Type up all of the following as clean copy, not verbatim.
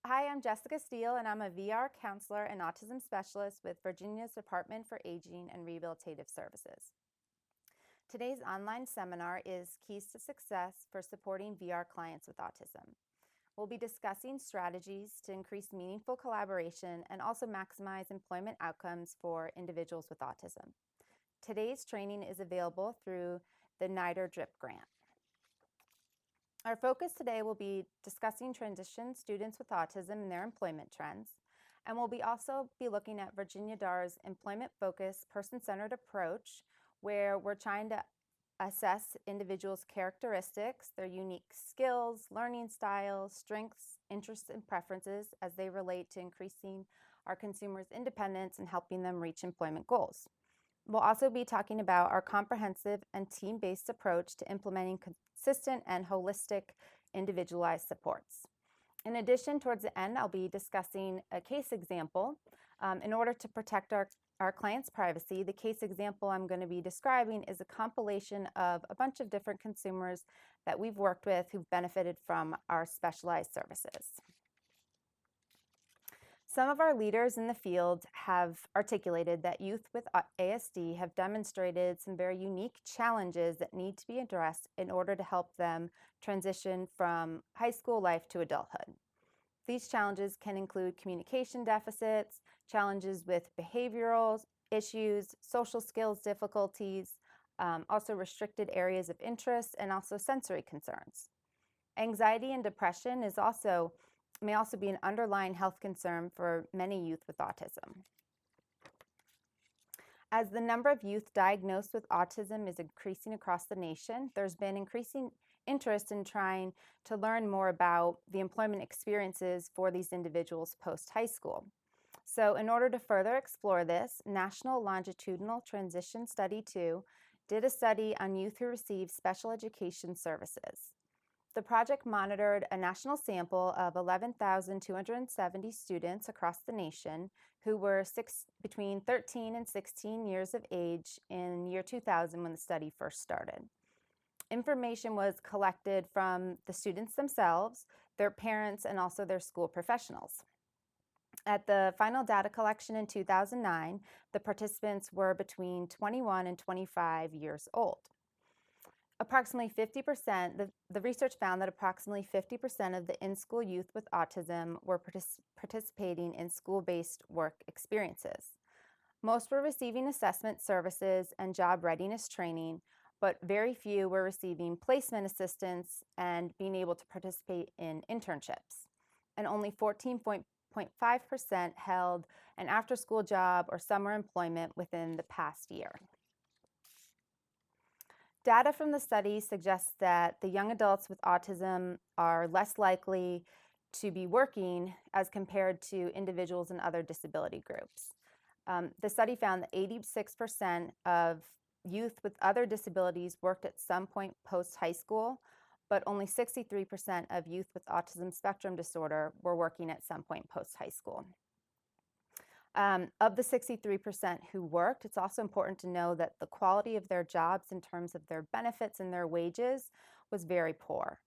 Hi, I'm Jessica Stehle, and I'm a VR counselor and autism specialist with Virginia's Department for Aging and Rehabilitative Services. Today's online seminar is Keys to Success for Supporting VR Clients with Autism. We'll be discussing strategies to increase meaningful collaboration and also maximize employment outcomes for individuals with autism. Today's training is available through the NIDER DRIP grant. Our focus today will be discussing transition students with autism and their employment trends, and we'll also be looking at Virginia DAR's employment-focused, person-centered approach, where we're trying to assess individuals' characteristics, their unique skills, learning styles, strengths, interests, and preferences as they relate to increasing our consumers' independence and helping them reach employment goals. We'll also be talking about our comprehensive and team-based approach to implementing consistent and holistic individualized supports. In addition, towards the end, I'll be discussing a case example. In order to protect our clients' privacy, the case example I'm going to be describing is a compilation of a bunch of different consumers that we've worked with who've benefited from our specialized services. Some of our leaders in the field have articulated that youth with ASD have demonstrated some very unique challenges that need to be addressed in order to help them transition from high school life to adulthood. These challenges can include communication deficits, challenges with behavioral issues, social skills difficulties, also restricted areas of interest, and also sensory concerns. Anxiety and depression may also be an underlying health concern for many youth with autism. As the number of youth diagnosed with autism is increasing across the nation, there's been increasing interest in trying to learn more about the employment experiences for these individuals post-high school. So in order to further explore this, National Longitudinal Transition Study 2 did a study on youth who receive special education services. The project monitored a national sample of 11,270 students across the nation who were between 13 and 16 years of age in year 2000 when the study first started. Information was collected from the students themselves, their parents, and also their school professionals. At the final data collection in 2009, the participants were between 21 and 25 years old. Approximately 50%, the research found that approximately 50% of the in-school youth with autism were participating in school-based work experiences. Most were receiving assessment services and job readiness training, but very few were receiving placement assistance and being able to participate in internships. And only 14.5% held an after-school job or summer employment within the past year. Data from the study suggests that the young adults with autism are less likely to be working as compared to individuals in other disability groups. The study found that 86% of youth with other disabilities worked at some point post-high school, but only 63% of youth with autism spectrum disorder were working at some point post-high school. Of the 63% who worked, it's also important to know that the quality of their jobs in terms of their benefits and their wages was very poor.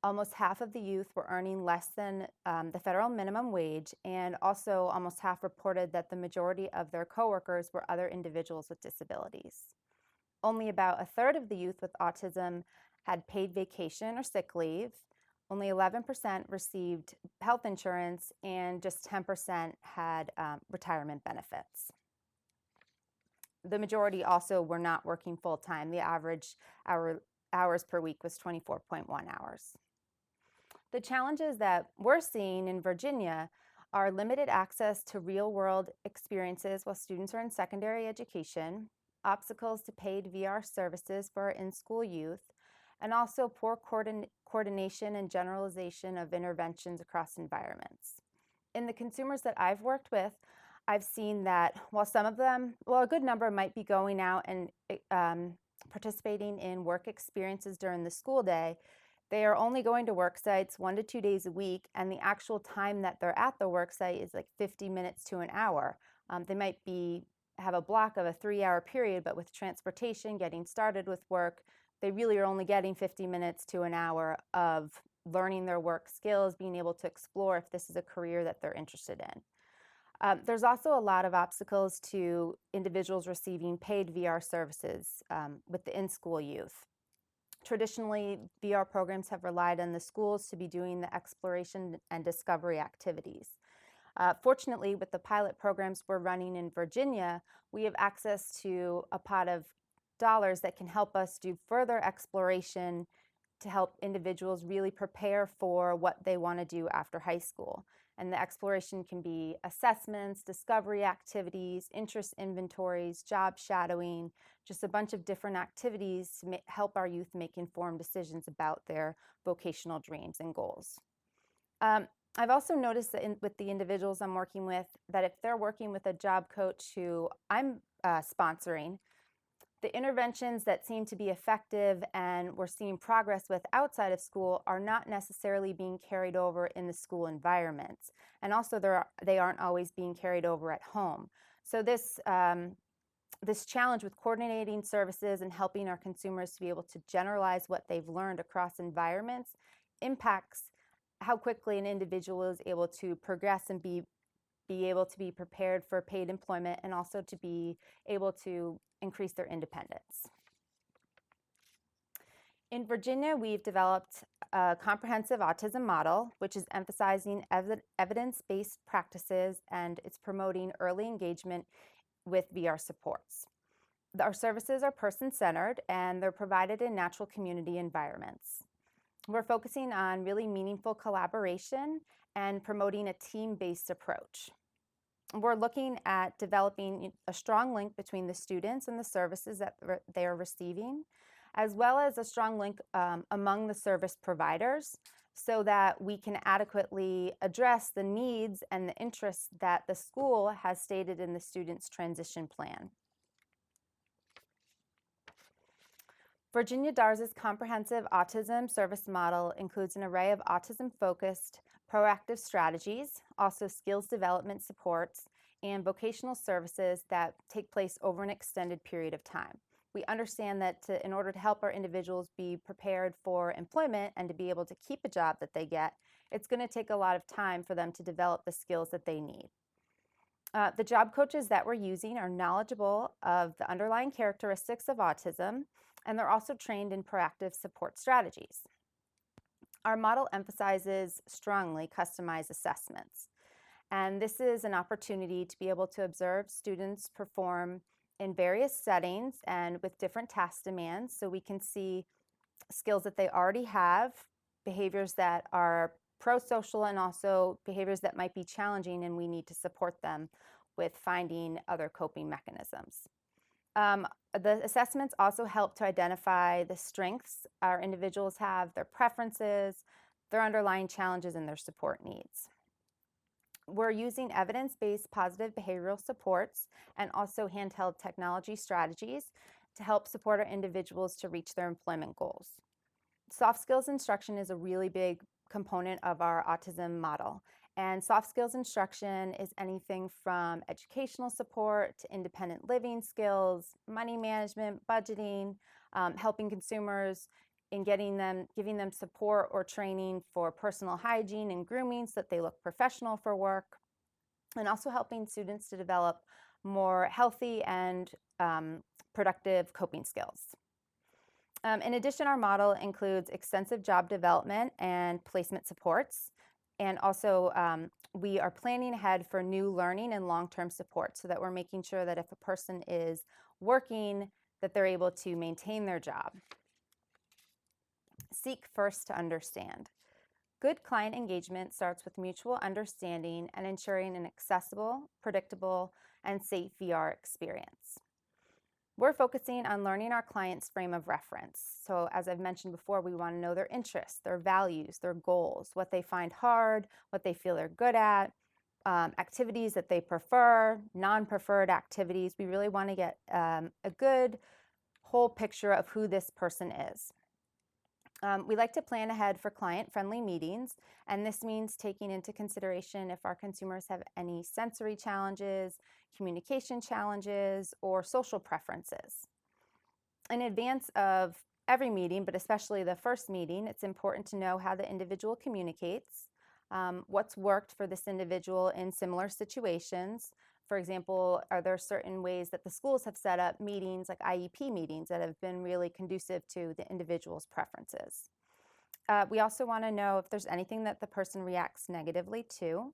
Almost half of the youth were earning less than the federal minimum wage, and also almost half reported that the majority of their coworkers were other individuals with disabilities. Only about a third of the youth with autism had paid vacation or sick leave. Only 11% received health insurance, and just 10% had retirement benefits. The majority also were not working full-time. The average hours per week was 24.1 hours. The challenges that we're seeing in Virginia are limited access to real-world experiences while students are in secondary education, obstacles to paid VR services for our in-school youth, and also poor coordination and generalization of interventions across environments. In the consumers that I've worked with, I've seen that while some of them, a good number might be going out and participating in work experiences during the school day, they are only going to work sites 1 to 2 days a week, and the actual time that they're at the work site is like 50 minutes to an hour. They might have a block of a 3-hour period, but with transportation, getting started with work, they really are only getting 50 minutes to an hour of learning their work skills, being able to explore if this is a career that they're interested in. There's also a lot of obstacles to individuals receiving paid VR services with the in-school youth. Traditionally, VR programs have relied on the schools to be doing the exploration and discovery activities. Fortunately, with the pilot programs we're running in Virginia, we have access to a pot of dollars that can help us do further exploration to help individuals really prepare for what they want to do after high school. And the exploration can be assessments, discovery activities, interest inventories, job shadowing, just a bunch of different activities to help our youth make informed decisions about their vocational dreams and goals. I've also noticed that with the individuals I'm working with, that if they're working with a job coach who I'm sponsoring, the interventions that seem to be effective and we're seeing progress with outside of school are not necessarily being carried over in the school environments. And also they aren't always being carried over at home. So this challenge with coordinating services and helping our consumers to be able to generalize what they've learned across environments impacts how quickly an individual is able to progress and be able to be prepared for paid employment and also to be able to increase their independence. In Virginia, we've developed a comprehensive autism model, which is emphasizing evidence-based practices, and it's promoting early engagement with VR supports. Our services are person-centered and they're provided in natural community environments. We're focusing on really meaningful collaboration and promoting a team-based approach. We're looking at developing a strong link between the students and the services that they are receiving, as well as a strong link among the service providers so that we can adequately address the needs and the interests that the school has stated in the student's transition plan. Virginia DARS's comprehensive autism service model includes an array of autism-focused proactive strategies, also skills development supports, and vocational services that take place over an extended period of time. We understand that in order to help our individuals be prepared for employment and to be able to keep a job that they get, it's going to take a lot of time for them to develop the skills that they need. The job coaches that we're using are knowledgeable of the underlying characteristics of autism, and they're also trained in proactive support strategies. Our model emphasizes strongly customized assessments, and this is an opportunity to be able to observe students perform in various settings and with different task demands so we can see skills that they already have, behaviors that are pro-social, and also behaviors that might be challenging and we need to support them with finding other coping mechanisms. The assessments also help to identify the strengths our individuals have, their preferences, their underlying challenges, and their support needs. We're using evidence-based positive behavioral supports and also handheld technology strategies to help support our individuals to reach their employment goals. Soft skills instruction is a really big component of our autism model. And soft skills instruction is anything from educational support to independent living skills, money management, budgeting, helping consumers in giving them support or training for personal hygiene and grooming so that they look professional for work, and also helping students to develop more healthy and productive coping skills. In addition, our model includes extensive job development and placement supports. And also, we are planning ahead for new learning and long-term support so that we're making sure that if a person is working, that they're able to maintain their job. Seek first to understand. Good client engagement starts with mutual understanding and ensuring an accessible, predictable, and safe VR experience. We're focusing on learning our clients' frame of reference. So as I've mentioned before, we want to know their interests, their values, their goals, what they find hard, what they feel they're good at, activities that they prefer, non-preferred activities. We really want to get a good whole picture of who this person is. We like to plan ahead for client-friendly meetings, and this means taking into consideration if our consumers have any sensory challenges, communication challenges, or social preferences. In advance of every meeting, but especially the first meeting, it's important to know how the individual communicates, what's worked for this individual in similar situations. For example, are there certain ways that the schools have set up meetings, like IEP meetings, that have been really conducive to the individual's preferences? We also want to know if there's anything that the person reacts negatively to.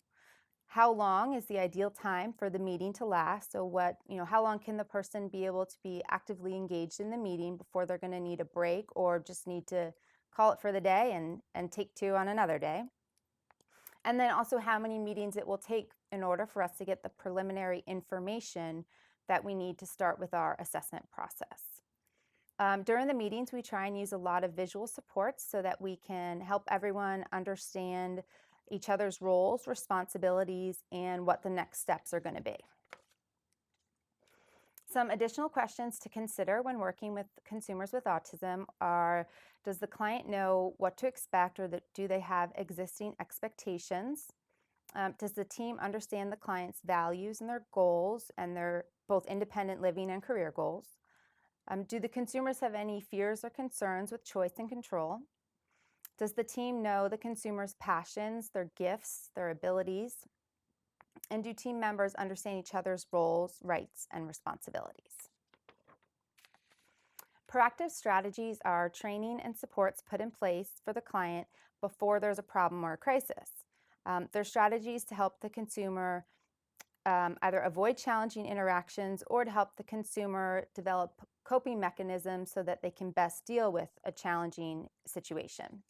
How long is the ideal time for the meeting to last? So how long can the person be able to be actively engaged in the meeting before they're going to need a break or just need to call it for the day and take two on another day? And then also how many meetings it will take in order for us to get the preliminary information that we need to start with our assessment process. During the meetings, we try and use a lot of visual supports so that we can help everyone understand each other's roles, responsibilities, and what the next steps are going to be. Some additional questions to consider when working with consumers with autism are, does the client know what to expect, or do they have existing expectations? Does the team understand the client's values and their goals and their both independent living and career goals? Do the consumers have any fears or concerns with choice and control? Does the team know the consumer's passions, their gifts, their abilities? And do team members understand each other's roles, rights, and responsibilities? Proactive strategies are training and supports put in place for the client before there's a problem or a crisis. They're strategies to help the consumer either avoid challenging interactions or to help the consumer develop coping mechanisms so that they can best deal with a challenging situation.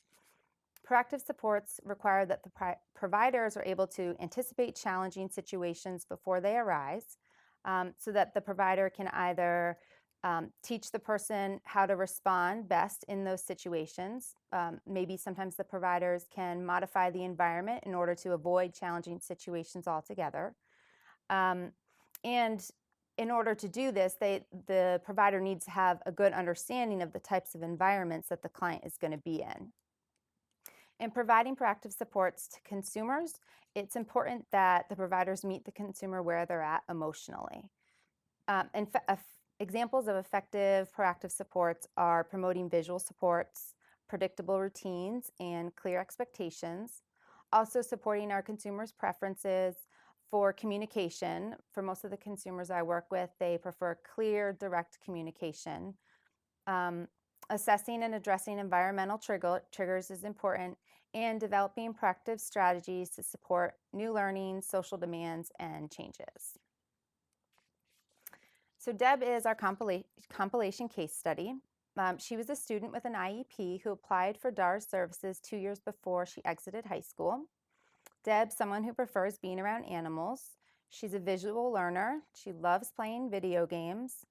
Proactive supports require that the providers are able to anticipate challenging situations before they arise, so that the provider can either teach the person how to respond best in those situations. Maybe sometimes the providers can modify the environment in order to avoid challenging situations altogether. And in order to do this, the provider needs to have a good understanding of the types of environments that the client is going to be in. In providing proactive supports to consumers, it's important that the providers meet the consumer where they're at emotionally. Examples of effective proactive supports are promoting visual supports, predictable routines, and clear expectations. Also supporting our consumers' preferences for communication. For most of the consumers I work with, they prefer clear, direct communication. Assessing and addressing environmental triggers is important, and developing proactive strategies to support new learning, social demands, and changes. So Deb is our compilation case study. She was a student with an IEP who applied for DARS services 2 years before she exited high school. Deb's someone who prefers being around animals. She's a visual learner. She loves playing video games.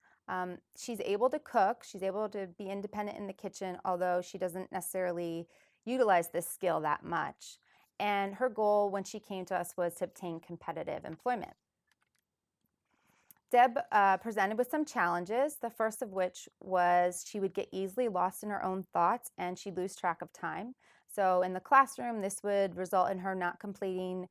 She's able to cook. She's able to be independent in the kitchen, although she doesn't necessarily utilize this skill that much. And her goal when she came to us was to obtain competitive employment. Deb presented with some challenges, the first of which was she would get easily lost in her own thoughts and she'd lose track of time. So in the classroom, this would result in her not completing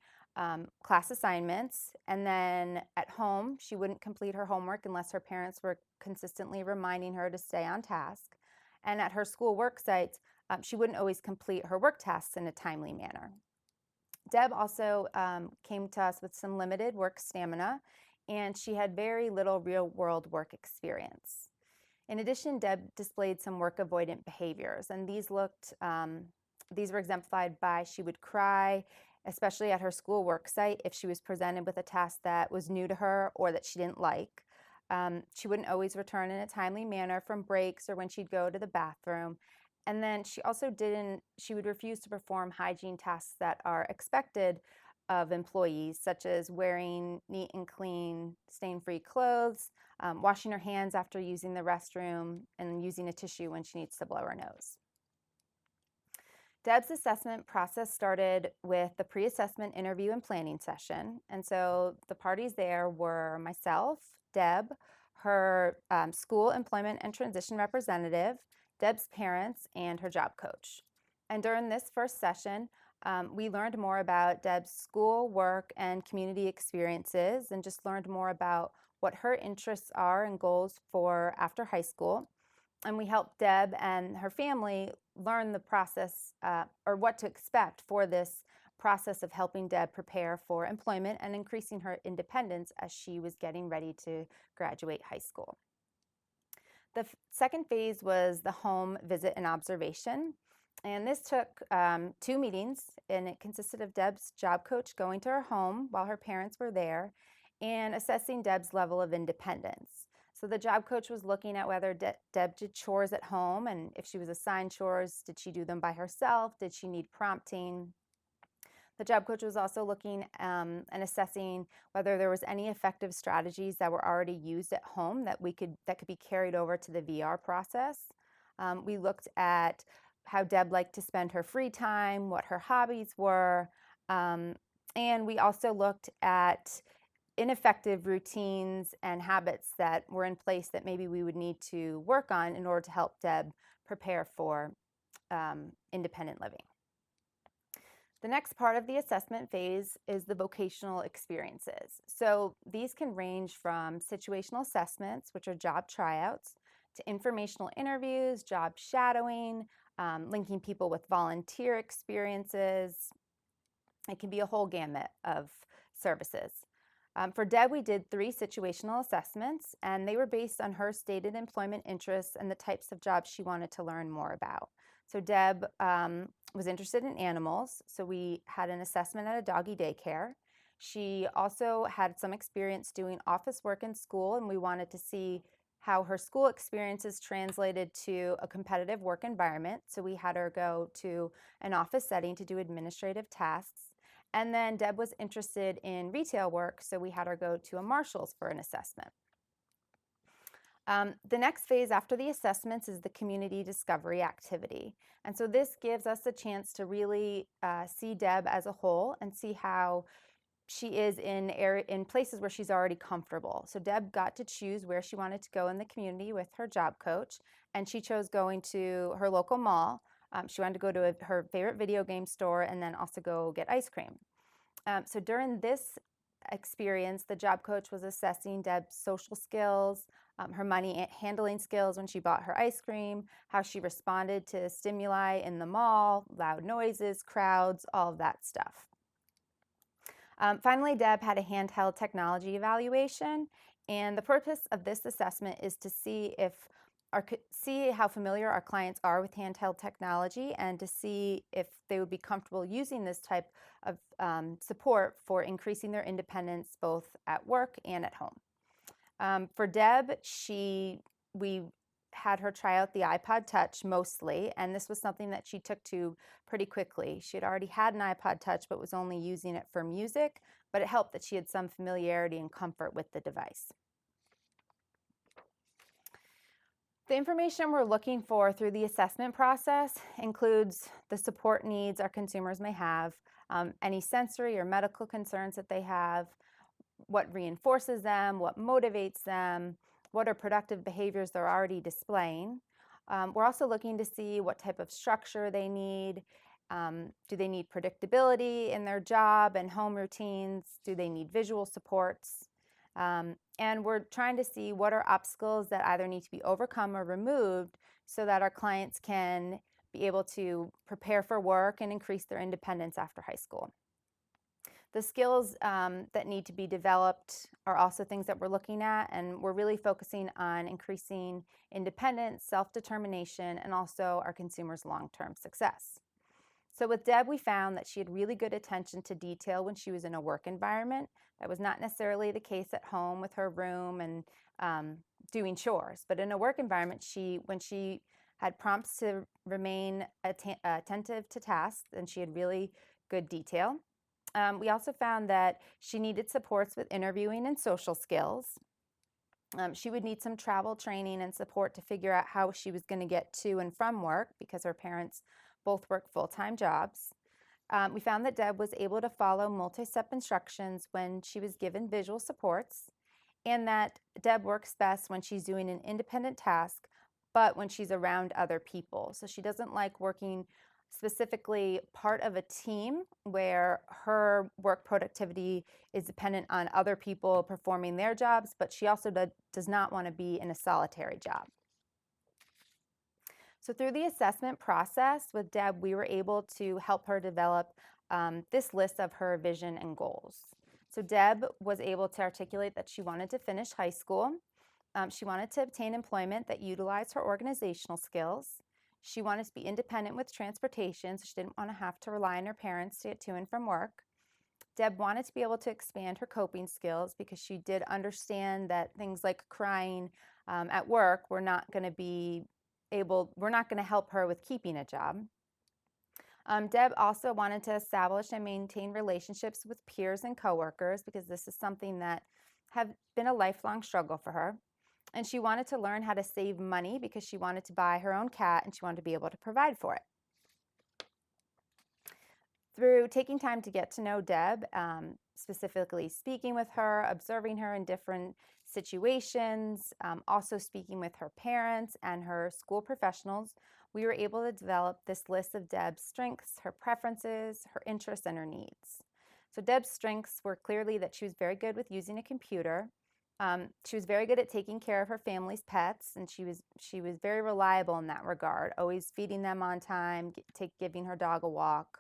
class assignments. And then at home, she wouldn't complete her homework unless her parents were consistently reminding her to stay on task. And at her school work sites, she wouldn't always complete her work tasks in a timely manner. Deb also came to us with some limited work stamina, and she had very little real-world work experience. In addition, Deb displayed some work-avoidant behaviors, and these were exemplified by she would cry, especially at her school work site, if she was presented with a task that was new to her or that she didn't like. She wouldn't always return in a timely manner from breaks or when she'd go to the bathroom. And then she would refuse to perform hygiene tasks that are expected of employees, such as wearing neat and clean, stain-free clothes, washing her hands after using the restroom, and using a tissue when she needs to blow her nose. Deb's assessment process started with the pre-assessment interview and planning session. And so the parties there were myself, Deb, her school employment and transition representative, Deb's parents, and her job coach. And during this first session, we learned more about Deb's school, work, and community experiences, and just learned more about what her interests are and goals for after high school. and we helped Deb and her family learn the process or what to expect for this process of helping Deb prepare for employment and increasing her independence as she was getting ready to graduate high school. The second phase was the home visit and observation. And this took 2 meetings, and it consisted of Deb's job coach going to her home while her parents were there and assessing Deb's level of independence. So the job coach was looking at whether Deb did chores at home, and if she was assigned chores, did she do them by herself? Did she need prompting? The job coach was also looking and assessing whether there was any effective strategies that were already used at home that could be carried over to the VR process. We looked at how Deb liked to spend her free time, what her hobbies were, and we also looked at ineffective routines and habits that were in place that maybe we would need to work on in order to help Deb prepare for independent living. The next part of the assessment phase is the vocational experiences. So these can range from situational assessments, which are job tryouts, to informational interviews, job shadowing, linking people with volunteer experiences. It can be a whole gamut of services. For Deb, we did 3 situational assessments, and they were based on her stated employment interests and the types of jobs she wanted to learn more about. So Deb was interested in animals, so we had an assessment at a doggy daycare. She also had some experience doing office work in school, and we wanted to see how her school experiences translated to a competitive work environment. So we had her go to an office setting to do administrative tasks. And then Deb was interested in retail work, so we had her go to a Marshall's for an assessment. The next phase after the assessments is the community discovery activity. And so this gives us a chance to really see Deb as a whole and see how she is in places where she's already comfortable. So Deb got to choose where she wanted to go in the community with her job coach, and she chose going to her local mall. She wanted to go to her favorite video game store and then also go get ice cream. So during this experience, the job coach was assessing Deb's social skills, her money handling skills when she bought her ice cream, how she responded to stimuli in the mall, loud noises, crowds, all of that stuff. Finally, Deb had a handheld technology evaluation, and the purpose of this assessment is to see how familiar our clients are with handheld technology and to see if they would be comfortable using this type of support for increasing their independence both at work and at home. For Deb, we had her try out the iPod Touch mostly, and this was something that she took to pretty quickly. She had already had an iPod Touch but was only using it for music, but it helped that she had some familiarity and comfort with the device. The information we're looking for through the assessment process includes the support needs our consumers may have, any sensory or medical concerns that they have, what reinforces them, what motivates them, what are productive behaviors they're already displaying. We're also looking to see what type of structure they need. Do they need predictability in their job and home routines? Do they need visual supports? And we're trying to see what are obstacles that either need to be overcome or removed so that our clients can be able to prepare for work and increase their independence after high school. The skills that need to be developed are also things that we're looking at, and we're really focusing on increasing independence, self-determination, and also our consumers' long-term success. So with Deb, we found that she had really good attention to detail when she was in a work environment. That was not necessarily the case at home with her room and doing chores. But in a work environment, when she had prompts to remain attentive to tasks, and she had really good detail. We also found that she needed supports with interviewing and social skills. She would need some travel training and support to figure out how she was going to get to and from work because her parents both work full-time jobs. We found that Deb was able to follow multi-step instructions when she was given visual supports, and that Deb works best when she's doing an independent task, but when she's around other people. So she doesn't like working specifically part of a team where her work productivity is dependent on other people performing their jobs, but she also does not want to be in a solitary job. So through the assessment process with Deb, we were able to help her develop this list of her vision and goals. So Deb was able to articulate that she wanted to finish high school. She wanted to obtain employment that utilized her organizational skills. She wanted to be independent with transportation, so she didn't want to have to rely on her parents to get to and from work. Deb wanted to be able to expand her coping skills because she did understand that things like crying at work were not going to help her with keeping a job. Deb also wanted to establish and maintain relationships with peers and coworkers because this is something that have been a lifelong struggle for her. And she wanted to learn how to save money because she wanted to buy her own cat and she wanted to be able to provide for it. Through taking time to get to know Deb, specifically speaking with her, observing her in different situations, also speaking with her parents and her school professionals, we were able to develop this list of Deb's strengths, her preferences, her interests, and her needs. So Deb's strengths were clearly that she was very good with using a computer. She was very good at taking care of her family's pets, and she was very reliable in that regard, always feeding them on time, giving her dog a walk.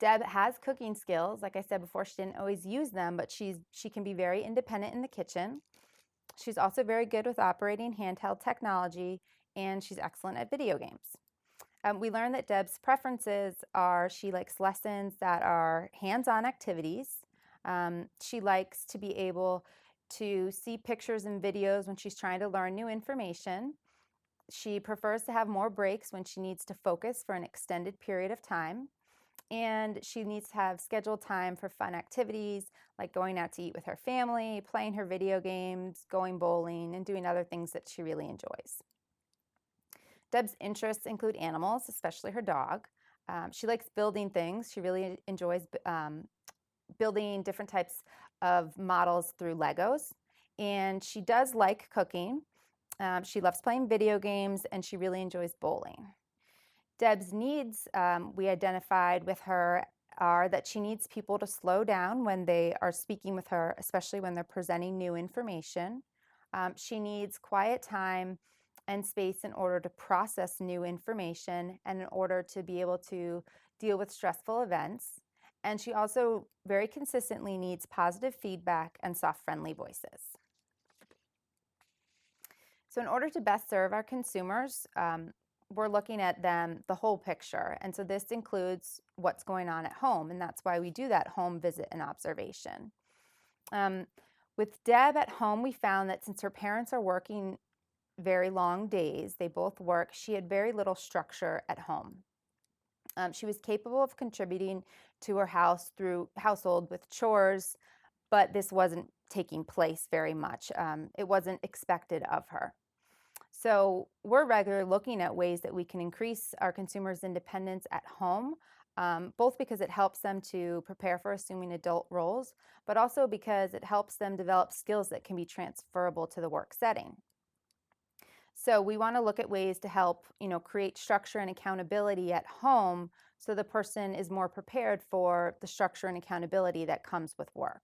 Deb has cooking skills. Like I said before, she didn't always use them, but she can be very independent in the kitchen. She's also very good with operating handheld technology, and she's excellent at video games. We learned that Deb's preferences are she likes lessons that are hands-on activities. She likes to be able to see pictures and videos when she's trying to learn new information. She prefers to have more breaks when she needs to focus for an extended period of time. And she needs to have scheduled time for fun activities like going out to eat with her family, playing her video games, going bowling, and doing other things that she really enjoys. Deb's interests include animals, especially her dog. She likes building things. She really enjoys building different types of models through Legos. And she does like cooking. She loves playing video games, and she really enjoys bowling. Deb's needs, we identified with her, are that she needs people to slow down when they are speaking with her, especially when they're presenting new information. She needs quiet time and space in order to process new information and in order to be able to deal with stressful events. And she also very consistently needs positive feedback and soft, friendly voices. So in order to best serve our consumers, we're looking at them, the whole picture. And so this includes what's going on at home, and that's why we do that home visit and observation. With Deb at home, we found that since her parents are working very long days, they both work, she had very little structure at home. She was capable of contributing to her household with chores, but this wasn't taking place very much. It wasn't expected of her. So we're regularly looking at ways that we can increase our consumers' independence at home, both because it helps them to prepare for assuming adult roles, but also because it helps them develop skills that can be transferable to the work setting. So we want to look at ways to help, create structure and accountability at home so the person is more prepared for the structure and accountability that comes with work.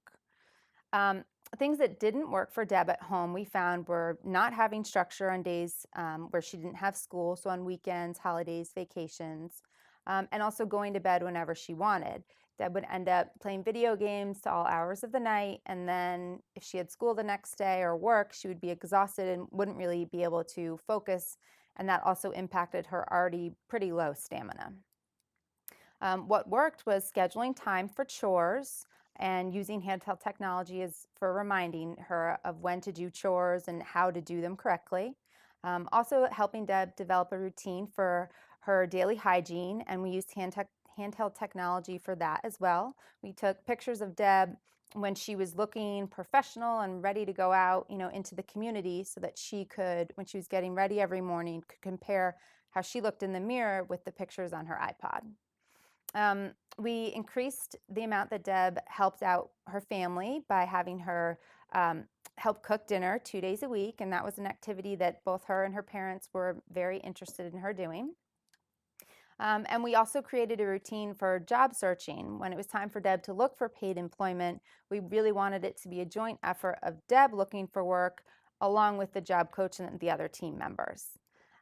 Things that didn't work for Deb at home, we found, were not having structure on days where she didn't have school, so on weekends, holidays, vacations, and also going to bed whenever she wanted. Deb would end up playing video games to all hours of the night, and then if she had school the next day or work, she would be exhausted and wouldn't really be able to focus, and that also impacted her already pretty low stamina. What worked was scheduling time for chores and using handheld technology for reminding her of when to do chores and how to do them correctly. Also helping Deb develop a routine for her daily hygiene, and we used handheld technology for that as well. We took pictures of Deb when she was looking professional and ready to go out, into the community, so that she could, when she was getting ready every morning, could compare how she looked in the mirror with the pictures on her iPod. We increased the amount that Deb helped out her family by having her help cook dinner 2 days a week, and that was an activity that both her and her parents were very interested in her doing. And we also created a routine for job searching. When it was time for Deb to look for paid employment, we really wanted it to be a joint effort of Deb looking for work along with the job coach and the other team members.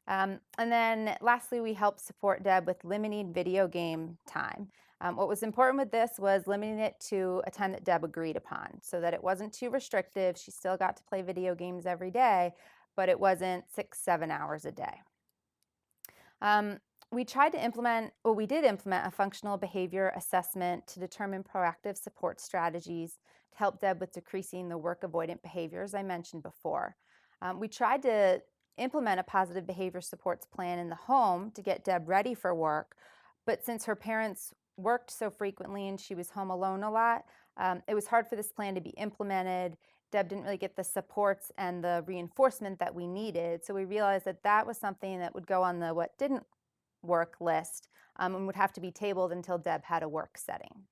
And then lastly, we helped support Deb with limiting video game time. What was important with this was limiting it to a time that Deb agreed upon so that it wasn't too restrictive. She still got to play video games every day, but it wasn't 6-7 hours a day. We did implement a functional behavior assessment to determine proactive support strategies to help Deb with decreasing the work avoidant behaviors I mentioned before. We tried to implement a positive behavior supports plan in the home to get Deb ready for work, but since her parents worked so frequently and she was home alone a lot, it was hard for this plan to be implemented. Deb didn't really get the supports and the reinforcement that we needed. So we realized that that was something that would go on the what didn't work list and would have to be tabled until Deb had a work setting.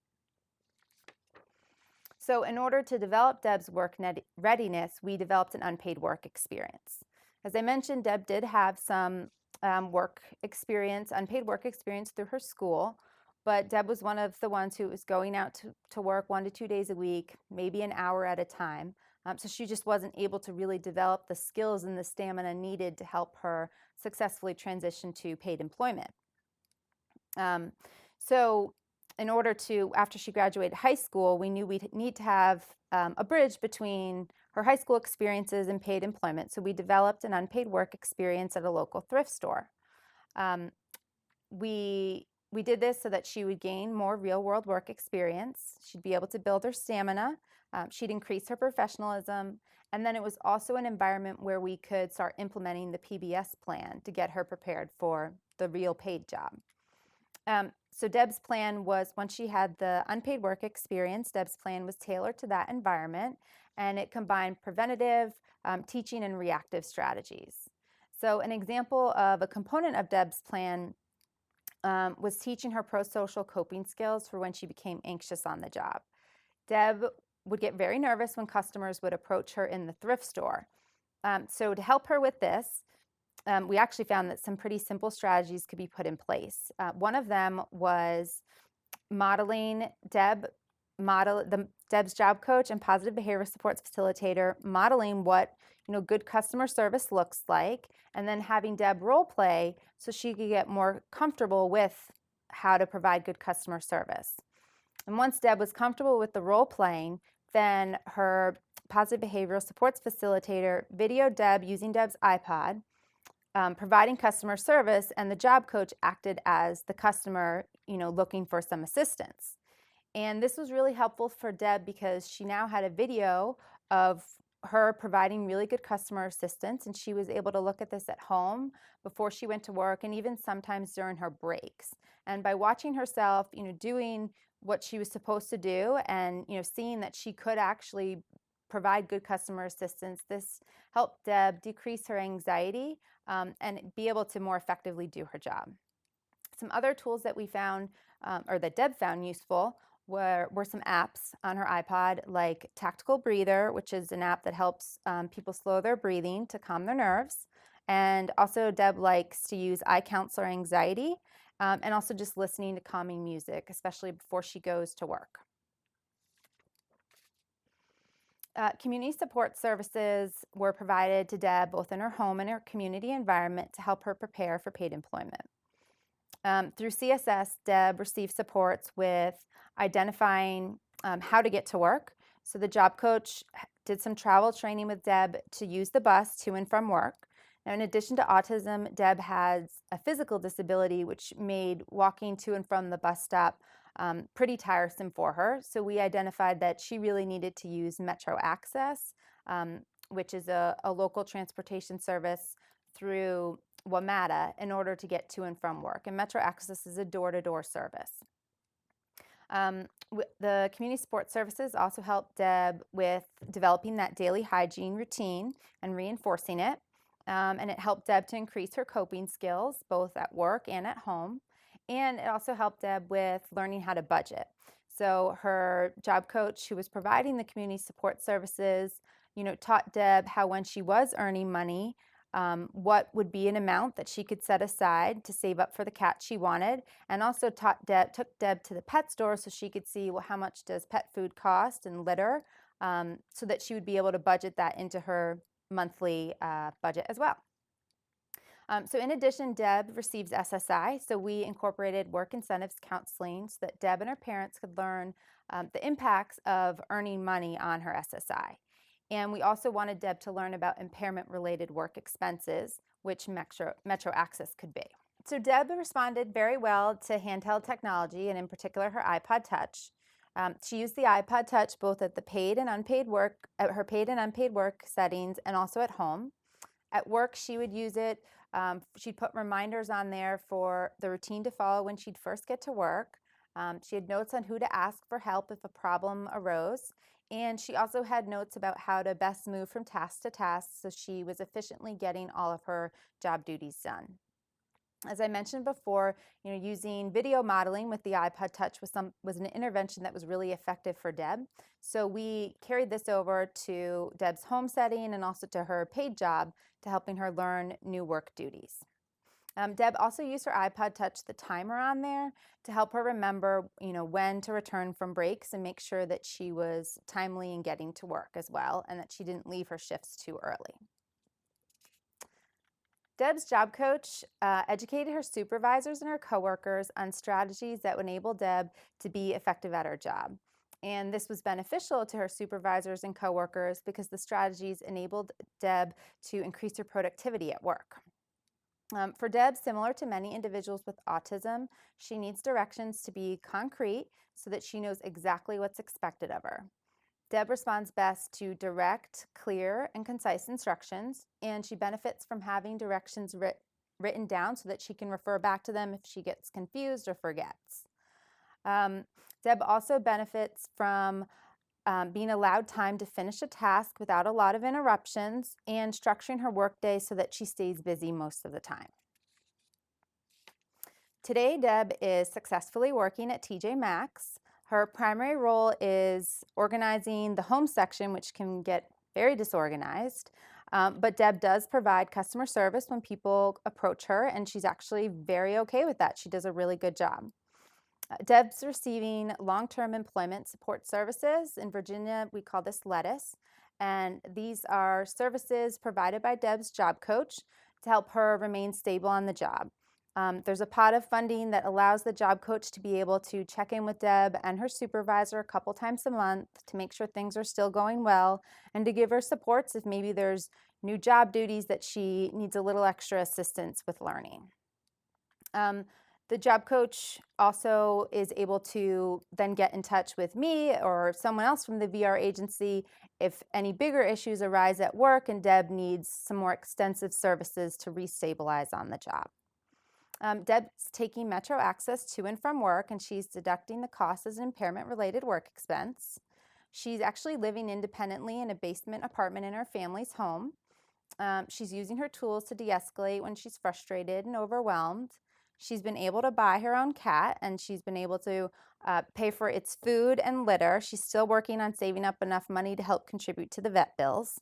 So in order to develop Deb's work readiness, we developed an unpaid work experience. As I mentioned, Deb did have some unpaid work experience through her school, but Deb was one of the ones who was going out to work 1 to 2 days a week, maybe an hour at a time. So she just wasn't able to really develop the skills and the stamina needed to help her successfully transition to paid employment. So in order to, after she graduated high school, we knew we'd need to have a bridge between her high school experiences and paid employment. So we developed an unpaid work experience at a local thrift store. We did this so that she would gain more real-world work experience. She'd be able to build her stamina. She'd increase her professionalism. And then it was also an environment where we could start implementing the PBS plan to get her prepared for the real paid job. So Deb's plan was, once she had the unpaid work experience, Deb's plan was tailored to that environment, and it combined preventative, teaching, and reactive strategies. So an example of a component of Deb's plan was teaching her pro-social coping skills for when she became anxious on the job. Deb would get very nervous when customers would approach her in the thrift store. So to help her with this, we actually found that some pretty simple strategies could be put in place. One of them was modeling Deb's job coach and positive behavior supports facilitator, modeling what good customer service looks like, and then having Deb role play so she could get more comfortable with how to provide good customer service. And once Deb was comfortable with the role playing, then her positive behavioral supports facilitator videoed Deb using Deb's iPod, providing customer service, and the job coach acted as the customer, looking for some assistance. And this was really helpful for Deb because she now had a video of her providing really good customer assistance, and she was able to look at this at home before she went to work and even sometimes during her breaks. And by watching herself, doing what she was supposed to do and, seeing that she could actually provide good customer assistance, this helped Deb decrease her anxiety and be able to more effectively do her job. Some other tools that we found, or that Deb found useful, were some apps on her iPod, like Tactical Breather, which is an app that helps people slow their breathing to calm their nerves. And also Deb likes to use iCounselor Anxiety, and also just listening to calming music, especially before she goes to work. Community support services were provided to Deb both in her home and her community environment to help her prepare for paid employment. Through CSS, Deb received supports with identifying how to get to work. So the job coach did some travel training with Deb to use the bus to and from work. Now, in addition to autism, Deb has a physical disability, which made walking to and from the bus stop pretty tiresome for her. So we identified that she really needed to use Metro Access, which is a local transportation service through WMATA in order to get to and from work. And Metro Access is a door-to-door service. The community support services also helped Deb with developing that daily hygiene routine and reinforcing it. And it helped Deb to increase her coping skills, both at work and at home. And it also helped Deb with learning how to budget. So her job coach, who was providing the community support services, taught Deb how, when she was earning money, what would be an amount that she could set aside to save up for the cat she wanted, and also took Deb to the pet store so she could see, well, how much does pet food cost and litter, so that she would be able to budget that into her monthly budget as well. So in addition, Deb receives SSI, so we incorporated work incentives counseling so that Deb and her parents could learn the impacts of earning money on her SSI. And we also wanted Deb to learn about impairment-related work expenses, which Metro Access could be. So Deb responded very well to handheld technology, and in particular her iPod Touch. She used the iPod Touch both at her paid and unpaid work settings, and also at home. At work, she would use it. She'd put reminders on there for the routine to follow when she'd first get to work. She had notes on who to ask for help if a problem arose. And she also had notes about how to best move from task to task so she was efficiently getting all of her job duties done. As I mentioned before, using video modeling with the iPod Touch was an intervention that was really effective for Deb. So we carried this over to Deb's home setting and also to her paid job to helping her learn new work duties. Deb also used her iPod Touch, the timer on there, to help her remember, when to return from breaks and make sure that she was timely in getting to work as well, and that she didn't leave her shifts too early. Deb's job coach educated her supervisors and her coworkers on strategies that would enable Deb to be effective at her job. And this was beneficial to her supervisors and coworkers because the strategies enabled Deb to increase her productivity at work. For Deb, similar to many individuals with autism, she needs directions to be concrete so that she knows exactly what's expected of her. Deb responds best to direct, clear, and concise instructions, and she benefits from having directions written down so that she can refer back to them if she gets confused or forgets. Deb also benefits from being allowed time to finish a task without a lot of interruptions and structuring her workday so that she stays busy most of the time. Today, Deb is successfully working at TJ Maxx. Her primary role is organizing the home section, which can get very disorganized. But Deb does provide customer service when people approach her, and she's actually very okay with that. She does a really good job. Deb's receiving long-term employment support services. In Virginia, we call this Lettuce. And these are services provided by Deb's job coach to help her remain stable on the job. There's a pot of funding that allows the job coach to be able to check in with Deb and her supervisor a couple times a month to make sure things are still going well and to give her supports if maybe there's new job duties that she needs a little extra assistance with learning. The job coach also is able to then get in touch with me or someone else from the VR agency if any bigger issues arise at work and Deb needs some more extensive services to restabilize on the job. Deb's taking Metro Access to and from work, and she's deducting the cost as an impairment-related work expense. She's actually living independently in a basement apartment in her family's home. She's using her tools to de-escalate when she's frustrated and overwhelmed. She's been able to buy her own cat, and she's been able to pay for its food and litter. She's still working on saving up enough money to help contribute to the vet bills.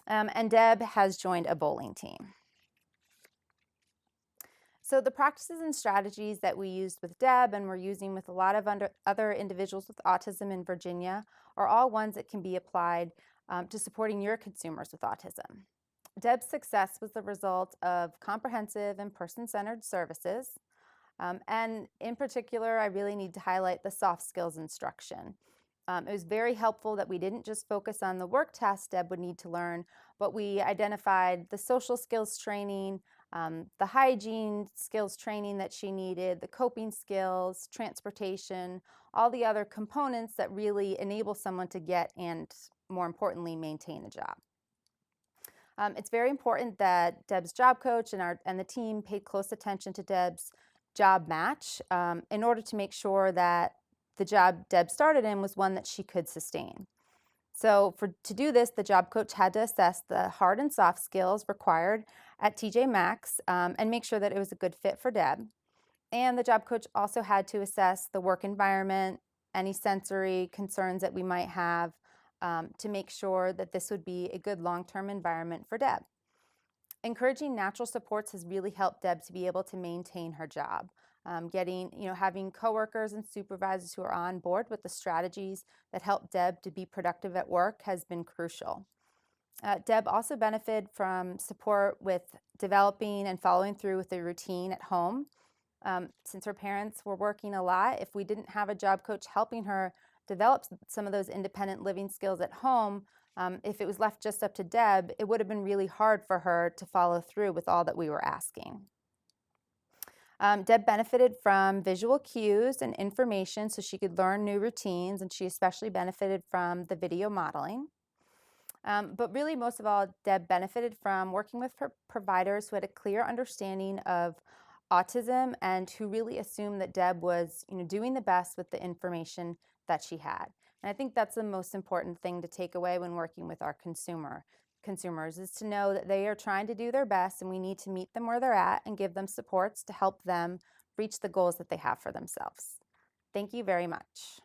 And Deb has joined a bowling team. So the practices and strategies that we used with Deb and we're using with a lot of other individuals with autism in Virginia are all ones that can be applied to supporting your consumers with autism. Deb's success was the result of comprehensive and person-centered services. And in particular, I really need to highlight the soft skills instruction. It was very helpful that we didn't just focus on the work tasks Deb would need to learn, but we identified the social skills training, the hygiene skills training that she needed, the coping skills, transportation, all the other components that really enable someone to get and, more importantly, maintain a job. It's very important that Deb's job coach and the team paid close attention to Deb's job match in order to make sure that the job Deb started in was one that she could sustain. So to do this, the job coach had to assess the hard and soft skills required at TJ Maxx and make sure that it was a good fit for Deb. And the job coach also had to assess the work environment, any sensory concerns that we might have to make sure that this would be a good long-term environment for Deb. Encouraging natural supports has really helped Deb to be able to maintain her job. Having coworkers and supervisors who are on board with the strategies that help Deb to be productive at work has been crucial. Deb also benefited from support with developing and following through with the routine at home. Since her parents were working a lot, if we didn't have a job coach helping her develop some of those independent living skills at home, if it was left just up to Deb, it would have been really hard for her to follow through with all that we were asking. Deb benefited from visual cues and information so she could learn new routines, and she especially benefited from the video modeling. But really, most of all, Deb benefited from working with providers who had a clear understanding of autism and who really assumed that Deb was, doing the best with the information that she had. And I think that's the most important thing to take away when working with our consumers is to know that they are trying to do their best, and we need to meet them where they're at and give them supports to help them reach the goals that they have for themselves. Thank you very much.